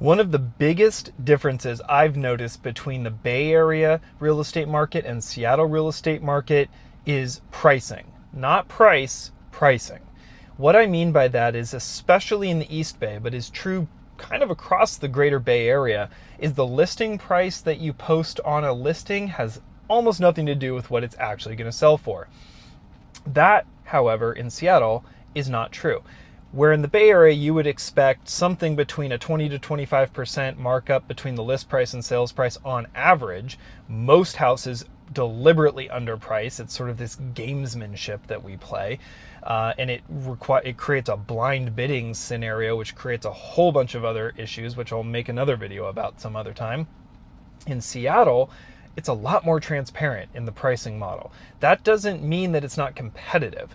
One of the biggest differences I've noticed between the Bay Area real estate market and Seattle real estate market is pricing. Not price, pricing. What I mean by that is, especially in the East Bay, but is true kind of across the greater Bay Area, is the listing price that you post on a listing has almost nothing to do with what it's actually going to sell for. That, however, in Seattle is not true. Where in the Bay Area you would expect something between a 20 to 25% markup between the list price and sales price on average, most houses deliberately underprice. It's sort of this gamesmanship that we play, and it creates a blind bidding scenario, which creates a whole bunch of other issues, which I'll make another video about some other time. In Seattle, it's a lot more transparent in the pricing model. That doesn't mean that it's not competitive.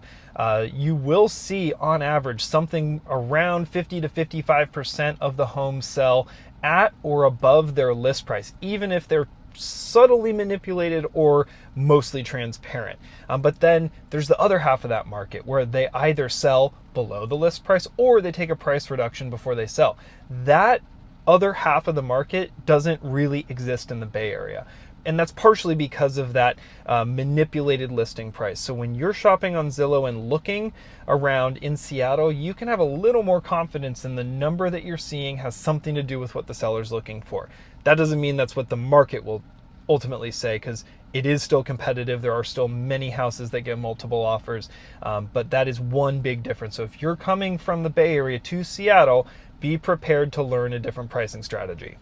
You will see on average something around 50 to 55% of the homes sell at or above their list price, even if they're subtly manipulated or mostly transparent. But then there's the other half of that market where they either sell below the list price or they take a price reduction before they sell. That other half of the market doesn't really exist in the Bay Area. And that's partially because of that manipulated listing price. So when you're shopping on Zillow and looking around in Seattle, you can have a little more confidence in the number that you're seeing has something to do with what the seller's looking for. That doesn't mean that's what the market will ultimately say, because it is still competitive. There are still many houses that get multiple offers, but that is one big difference. So if you're coming from the Bay Area to Seattle, be prepared to learn a different pricing strategy.